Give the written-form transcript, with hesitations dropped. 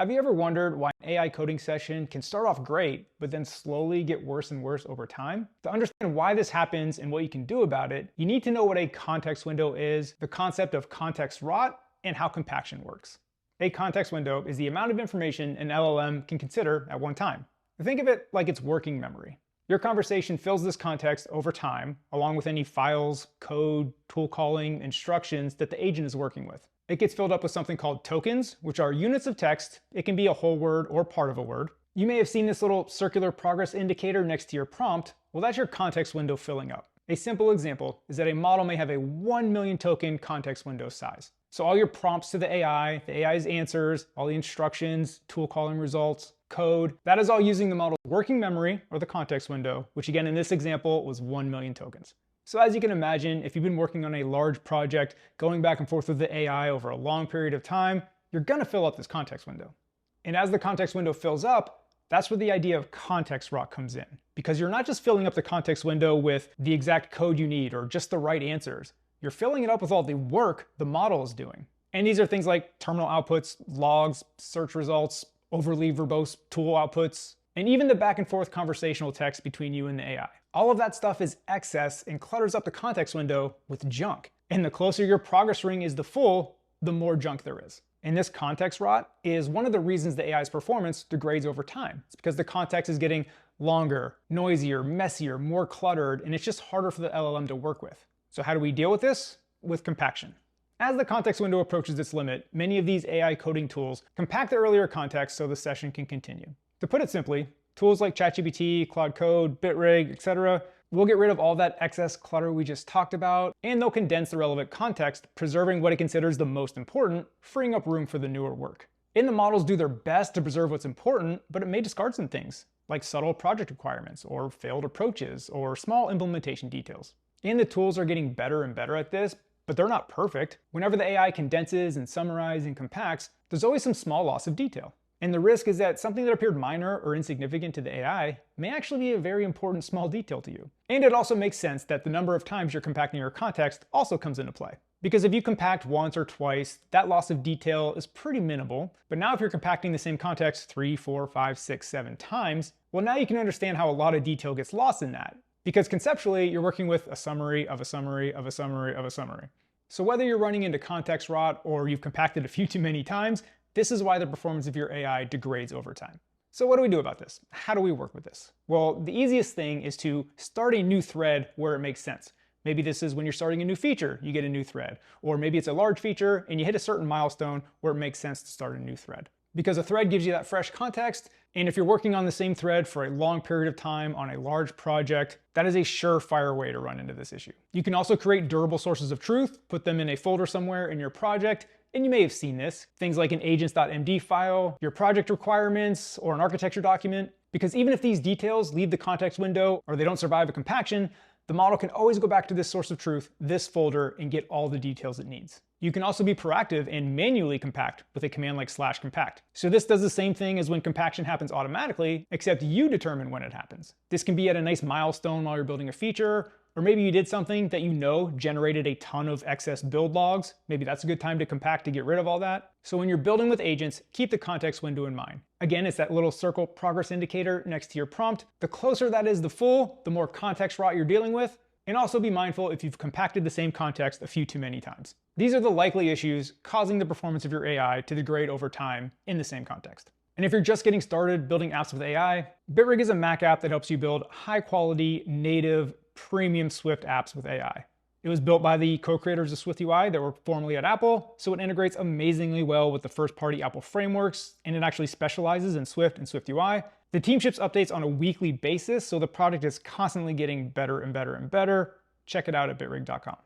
Have you ever wondered why an AI coding session can start off great, but then slowly get worse and worse over time? To understand why this happens and what you can do about it, you need to know what a context window is, the concept of context rot, and how compaction works. A context window is the amount of information an LLM can consider at one time. Think of it like it's working memory. Your conversation fills this context over time, along with any files, code, tool calling, instructions that the agent is working with. It gets filled up with something called tokens, which are units of text. It can be a whole word or part of a word. You may have seen this little circular progress indicator next to your prompt. Well, that's your context window filling up. A simple example is that a model may have a 1 million token context window size. So all your prompts to the AI's answers, all the instructions, tool calling results, code, that is all using the model's working memory, or the context window, which again in this example was 1 million tokens. So as you can imagine, if you've been working on a large project, going back and forth with the AI over a long period of time, you're gonna fill up this context window. And as the context window fills up, that's where the idea of context rot comes in. Because you're not just filling up the context window with the exact code you need or just the right answers. You're filling it up with all the work the model is doing. And these are things like terminal outputs, logs, search results, overly verbose tool outputs, and even the back and forth conversational text between you and the AI. All of that stuff is excess and clutters up the context window with junk. And the closer your progress ring is to full, the more junk there is. And this context rot is one of the reasons the AI's performance degrades over time. It's because the context is getting longer, noisier, messier, more cluttered, and it's just harder for the LLM to work with. So how do we deal with this? With compaction. As the context window approaches its limit, many of these AI coding tools compact the earlier context so the session can continue. To put it simply, tools like ChatGPT, Claude Code, Bitrig, etc. will get rid of all that excess clutter we just talked about, and they'll condense the relevant context, preserving what it considers the most important, freeing up room for the newer work. And the models do their best to preserve what's important, but it may discard some things, like subtle project requirements, or failed approaches, or small implementation details. And the tools are getting better and better at this, but they're not perfect. Whenever the AI condenses and summarizes and compacts, there's always some small loss of detail. And the risk is that something that appeared minor or insignificant to the AI may actually be a very important small detail to you. And it also makes sense that the number of times you're compacting your context also comes into play. Because if you compact once or twice, that loss of detail is pretty minimal. But now if you're compacting the same context 3, 4, 5, 6, 7 times, well, now you can understand how a lot of detail gets lost in that. Because conceptually, you're working with a summary of a summary of a summary of a summary. So whether you're running into context rot or you've compacted a few too many times, this is why the performance of your AI degrades over time. So what do we do about this? How do we work with this? Well, the easiest thing is to start a new thread where it makes sense. Maybe this is when you're starting a new feature, you get a new thread. Or maybe it's a large feature and you hit a certain milestone where it makes sense to start a new thread. Because a thread gives you that fresh context, and if you're working on the same thread for a long period of time on a large project, that is a surefire way to run into this issue. You can also create durable sources of truth, put them in a folder somewhere in your project, and you may have seen this, things like an AGENTS.md file, your project requirements, or an architecture document, because even if these details leave the context window or they don't survive a compaction, the model can always go back to this source of truth, this folder, and get all the details it needs. You can also be proactive and manually compact with a command like /compact. So this does the same thing as when compaction happens automatically, except you determine when it happens. This can be at a nice milestone while you're building a feature, or maybe you did something that you know generated a ton of excess build logs. Maybe that's a good time to compact to get rid of all that. So when you're building with agents, keep the context window in mind. Again, it's that little circle progress indicator next to your prompt. The closer that is to full, the more context rot you're dealing with. And also be mindful if you've compacted the same context a few too many times. These are the likely issues causing the performance of your AI to degrade over time in the same context. And if you're just getting started building apps with AI, Bitrig is a Mac app that helps you build high-quality, native, premium Swift apps with AI. It was built by the co-creators of SwiftUI that were formerly at Apple, so it integrates amazingly well with the first-party Apple frameworks, and it actually specializes in Swift and SwiftUI. The team ships updates on a weekly basis, so the product is constantly getting better and better and better. Check it out at bitrig.com.